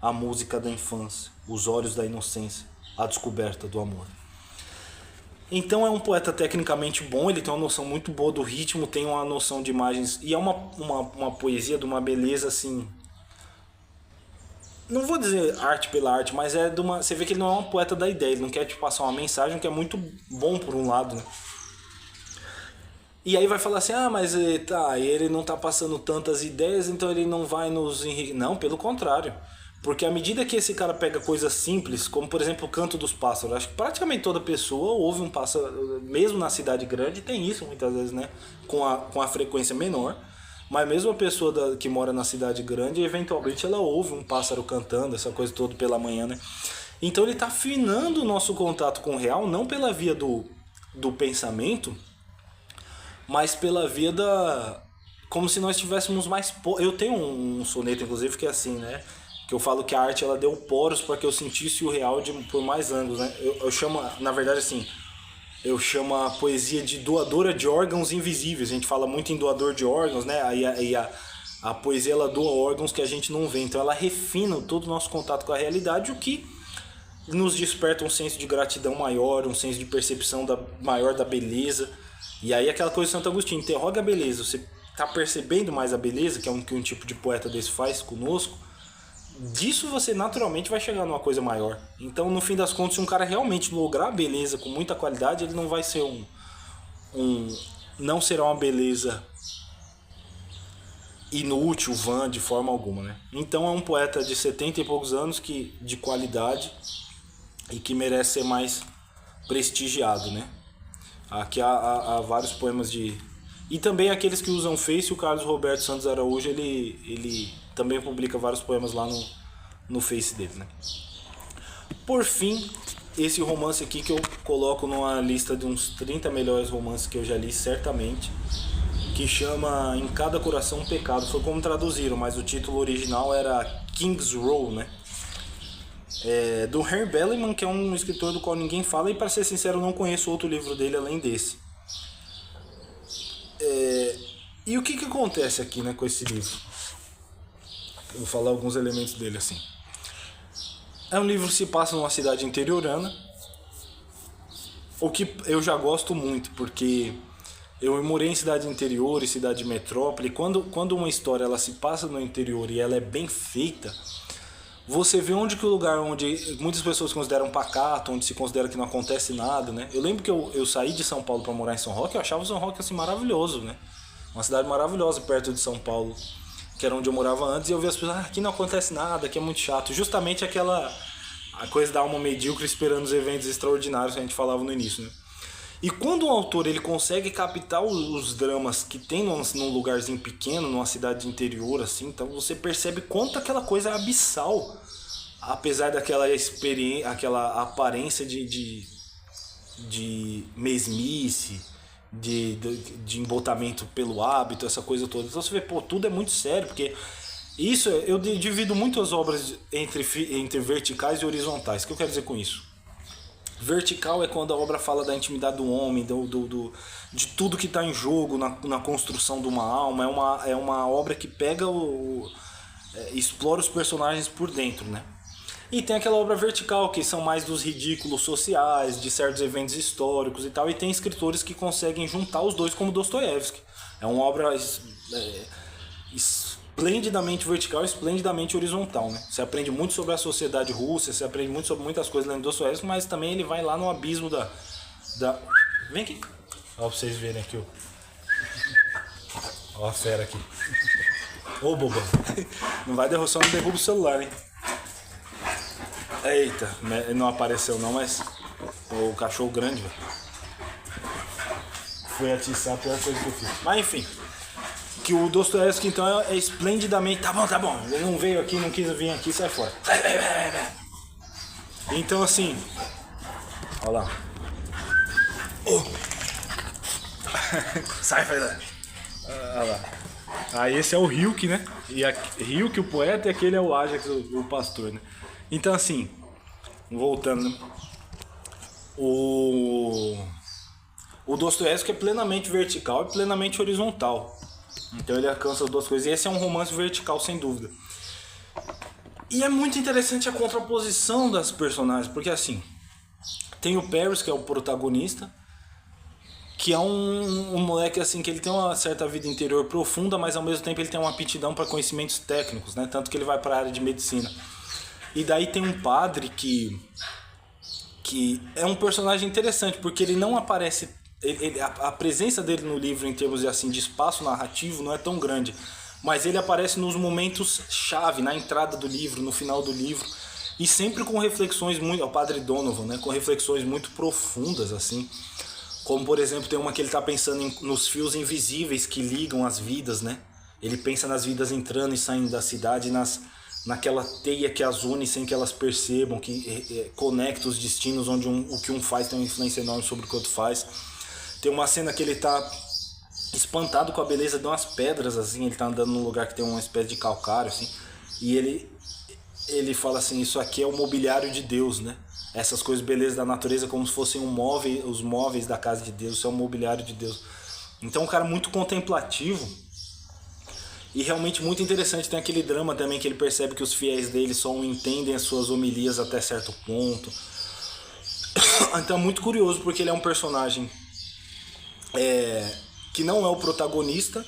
a música da infância, os olhos da inocência, a descoberta do amor. Então é um poeta tecnicamente bom, ele tem uma noção muito boa do ritmo, tem uma noção de imagens, e é uma poesia de uma beleza assim... Não vou dizer arte pela arte, mas é de uma... Você vê que ele não é um poeta da ideia, ele não quer te passar uma mensagem, que é muito bom por um lado, né? E aí vai falar assim, mas tá, ele não tá passando tantas ideias, então ele não vai nos enriquecer. Não, pelo contrário. Porque à medida que esse cara pega coisas simples, como por exemplo o canto dos pássaros, acho que praticamente toda pessoa ouve um pássaro, mesmo na cidade grande, tem isso muitas vezes, né? Com a frequência menor. Mas mesmo a pessoa que mora na cidade grande, eventualmente ela ouve um pássaro cantando, essa coisa toda pela manhã, né? Então ele tá afinando o nosso contato com o real, não pela via do pensamento, mas pela via da... Como se nós tivéssemos mais... Eu tenho um soneto, inclusive, que é assim, né? Que eu falo que a arte, ela deu poros para que eu sentisse o real por mais ângulos, né? Eu chamo, na verdade, assim... Eu chamo a poesia de doadora de órgãos invisíveis. A gente fala muito em doador de órgãos, né? Aí a poesia, ela doa órgãos que a gente não vê. Então ela refina todo o nosso contato com a realidade, o que nos desperta um senso de gratidão maior, um senso de percepção maior da beleza. E aí aquela coisa de Santo Agostinho, interroga a beleza. Você está percebendo mais a beleza, que é que um tipo de poeta desse faz conosco. Disso você naturalmente vai chegar numa coisa maior. Então, no fim das contas, se um cara realmente lograr a beleza com muita qualidade, ele não vai ser não será uma beleza inútil, vã, de forma alguma, né? Então é um poeta de 70 e poucos anos de qualidade e que merece ser mais prestigiado, né? Aqui há vários poemas de... E também aqueles que usam Face, o Carlos Roberto Santos Araújo, ele também publica vários poemas lá no Face dele, né? Por fim, esse romance aqui que eu coloco numa lista de uns 30 melhores romances que eu já li, certamente, que chama Em Cada Coração um Pecado. Foi como traduziram, mas o título original era King's Row, né? Do Harry Bellamy, que é um escritor do qual ninguém fala, e para ser sincero, eu não conheço outro livro dele além desse. E o que acontece aqui, né, com esse livro? Eu vou falar alguns elementos dele assim. É um livro que se passa numa cidade interiorana, o que eu já gosto muito, porque eu morei em cidade interior e cidade metrópole. Quando uma história ela se passa no interior e ela é bem feita, você vê onde que o lugar onde muitas pessoas consideram pacato, onde se considera que não acontece nada, né? Eu lembro que eu saí de São Paulo para morar em São Roque, eu achava São Roque assim maravilhoso, né? Uma cidade maravilhosa perto de São Paulo, que era onde eu morava antes, e eu via as pessoas, aqui não acontece nada, aqui é muito chato. Justamente a coisa da alma medíocre esperando os eventos extraordinários que a gente falava no início, né? E quando um autor ele consegue captar os dramas que tem num lugarzinho pequeno, numa cidade interior, assim, então você percebe quanto aquela coisa é abissal, apesar daquela experiência, aquela aparência de mesmice, de embotamento pelo hábito, essa coisa toda. Então você vê, tudo é muito sério, porque isso, eu divido muito as obras entre verticais e horizontais. O que eu quero dizer com isso? Vertical é quando a obra fala da intimidade do homem, de tudo que está em jogo na construção de uma alma. É uma obra que pega explora os personagens por dentro, né? E tem aquela obra vertical, que são mais dos ridículos sociais, de certos eventos históricos e tal. E tem escritores que conseguem juntar os dois, como Dostoiévski. É uma obra esplendidamente vertical e esplendidamente horizontal, né? Você aprende muito sobre a sociedade russa, você aprende muito sobre muitas coisas lendo Dostoiévski, mas também ele vai lá no abismo da... Vem aqui. Ó, pra vocês verem aqui, ó a fera aqui. Ô, boba. Não vai derrubar, não derruba o celular, hein? Eita, não apareceu não, mas o cachorro grande, velho. Foi atiçar a pior coisa que eu fiz. Mas enfim, Que o Dostoiévski, então, é esplendidamente... Tá bom, ele não veio aqui, não quis vir aqui, sai fora. Então, assim... Olha lá. Oh. Sai, Fernando. Olha lá. Aí esse é o Rilke, né? E Rilke, o poeta, e aquele é o Ajax, o pastor, né? Então, assim... Voltando, né? O Dostoiévski é plenamente vertical e plenamente horizontal. Então ele alcança as duas coisas. E esse é um romance vertical, sem dúvida. E é muito interessante a contraposição das personagens. Porque assim, tem o Paris, que é o protagonista, que é um moleque assim, que ele tem uma certa vida interior profunda, mas ao mesmo tempo ele tem uma aptidão para conhecimentos técnicos, né? Tanto que ele vai para a área de medicina. E daí tem um padre que é um personagem interessante, porque ele não aparece... a presença dele no livro, em termos assim, de espaço narrativo, não é tão grande. Mas ele aparece nos momentos-chave, na entrada do livro, no final do livro. E sempre com reflexões muito... É o Padre Donovan, né? Com reflexões muito profundas, assim. Como, por exemplo, tem uma que ele está pensando nos fios invisíveis que ligam as vidas, né? Ele pensa nas vidas entrando e saindo da cidade, naquela teia que as une sem que elas percebam, que conecta os destinos, onde o que um faz tem uma influência enorme sobre o que o outro faz. Tem uma cena que ele tá espantado com a beleza de umas pedras, assim, ele tá andando num lugar que tem uma espécie de calcário, assim, e ele fala assim, isso aqui é o mobiliário de Deus, né? Essas coisas belezas da natureza como se fossem os móveis da casa de Deus, isso é o mobiliário de Deus. Então um cara muito contemplativo e realmente muito interessante. Tem aquele drama também que ele percebe que os fiéis dele só entendem as suas homilias até certo ponto. Então é muito curioso porque ele é um personagem que não é o protagonista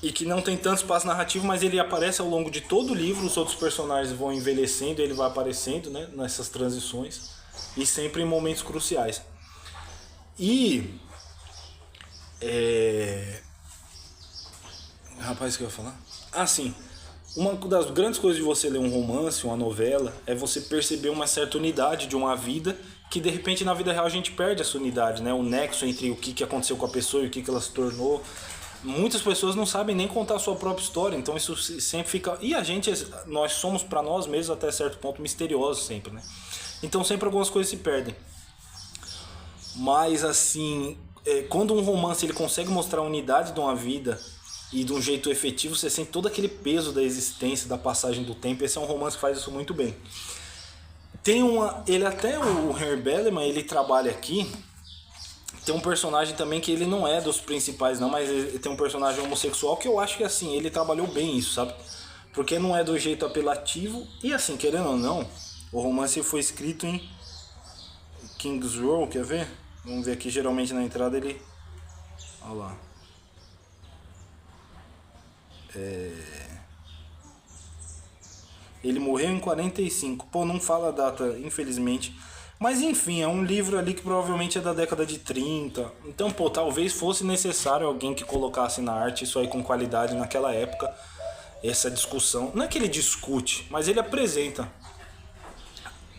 e que não tem tanto espaço narrativo, mas ele aparece ao longo de todo o livro. Os outros personagens vão envelhecendo, ele vai aparecendo, né, nessas transições e sempre em momentos cruciais. E rapaz, o que eu ia falar? Ah, sim. Uma das grandes coisas de você ler um romance, uma novela, é você perceber uma certa unidade de uma vida que de repente na vida real a gente perde essa unidade, né? O nexo entre o que aconteceu com a pessoa e o que ela se tornou. Muitas pessoas não sabem nem contar a sua própria história, então isso sempre fica... E nós somos para nós mesmos até certo ponto misteriosos sempre, né? Então sempre algumas coisas se perdem. Mas assim, quando um romance ele consegue mostrar a unidade de uma vida e de um jeito efetivo, você sente todo aquele peso da existência, da passagem do tempo. Esse é um romance que faz isso muito bem. Ele até, o Henry Bellamy, ele trabalha aqui. Tem um personagem também que ele não é dos principais não, mas ele tem um personagem homossexual que eu acho que assim, ele trabalhou bem isso, sabe? Porque não é do jeito apelativo. E assim, querendo ou não, o romance foi escrito em King's Row, quer ver? Vamos ver aqui, geralmente na entrada ele... Olha lá. Ele morreu em 45. Pô, não fala a data, infelizmente. Mas enfim, é um livro ali que provavelmente é da década de 30. Então, pô, talvez fosse necessário alguém que colocasse na arte isso aí com qualidade naquela época. Essa discussão. Não é que ele discute, mas ele apresenta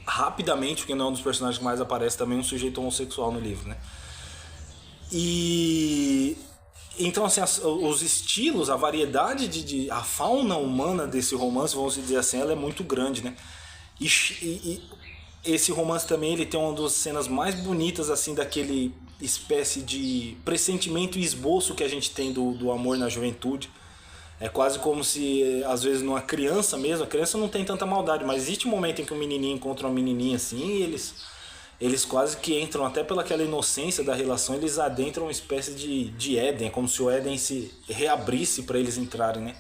rapidamente, porque não é um dos personagens que mais aparece, também um sujeito homossexual no livro, né? E... Então, assim, os estilos, a variedade a fauna humana desse romance, vamos dizer assim, ela é muito grande, né? E esse romance também, ele tem uma das cenas mais bonitas, assim, daquele espécie de pressentimento e esboço que a gente tem do amor na juventude. É quase como se, às vezes, numa criança mesmo, a criança não tem tanta maldade, mas existe um momento em que um menininho encontra uma menininha assim e eles quase que entram, até pelaquela inocência da relação, eles adentram uma espécie de Éden, é como se o Éden se reabrisse para eles entrarem, né?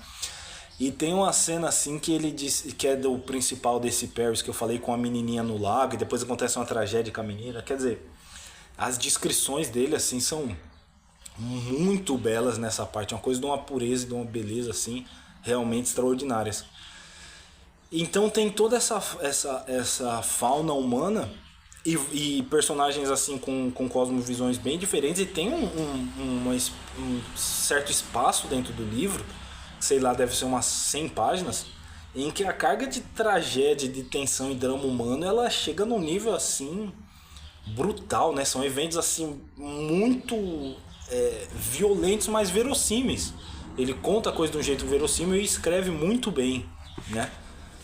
E tem uma cena assim que ele diz, que é do principal desse Paris, que eu falei, com a menininha no lago, e depois acontece uma tragédia com a menina. Quer dizer, as descrições dele assim são muito belas nessa parte, uma coisa de uma pureza e de uma beleza assim realmente extraordinárias. Então tem toda essa fauna humana e personagens assim com cosmovisões bem diferentes, e tem um certo espaço dentro do livro, sei lá, deve ser umas 100 páginas, em que a carga de tragédia, de tensão e drama humano, ela chega num nível assim brutal, né? São eventos assim muito violentos, mas verossímeis. Ele conta a coisa de um jeito verossímil e escreve muito bem, né?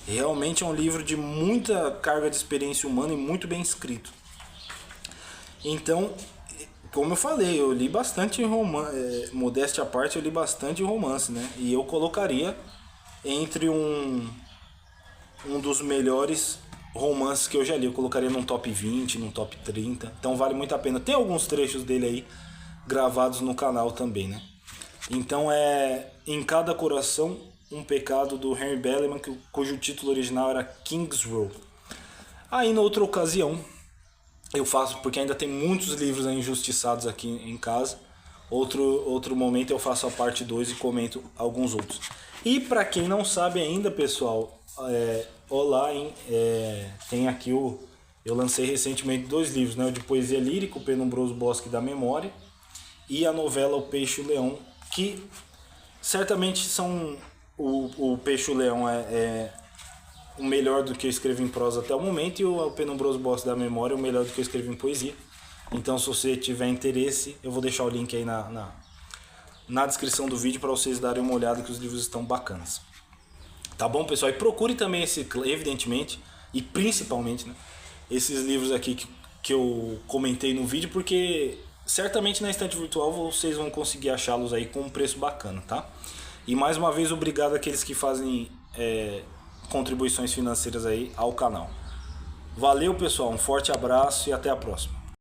Realmente é um livro de muita carga de experiência humana e muito bem escrito. Então, como eu falei, eu li bastante romance, modéstia à parte, eu li bastante romance, né? E eu colocaria entre um dos melhores romances que eu já li. Eu colocaria num top 20, num top 30. Então vale muito a pena. Tem alguns trechos dele aí gravados no canal também, né? Então Em Cada Coração um Pecado, do Henry Belleman, cujo título original era King's Row. Aí, na outra ocasião, eu faço, porque ainda tem muitos livros injustiçados aqui em casa. Outro momento eu faço a parte 2 e comento alguns outros. E para quem não sabe ainda, pessoal, olá, hein? Tem aqui eu lancei recentemente 2 livros, né? O de poesia lírica, O Penumbroso Bosque da Memória, e a novela O Peixe e o Leão, que certamente são... O Peixe e o Leão é o melhor do que eu escrevi em prosa até o momento, e o Penumbroso Bosque da Memória é o melhor do que eu escrevi em poesia. Então, se você tiver interesse, eu vou deixar o link aí na descrição do vídeo para vocês darem uma olhada, que os livros estão bacanas. Tá bom, pessoal? E procure também evidentemente, e principalmente, né, esses livros aqui que eu comentei no vídeo, porque certamente na estante virtual vocês vão conseguir achá-los aí com um preço bacana, tá? E mais uma vez, obrigado àqueles que fazem contribuições financeiras aí ao canal. Valeu, pessoal, um forte abraço e até a próxima.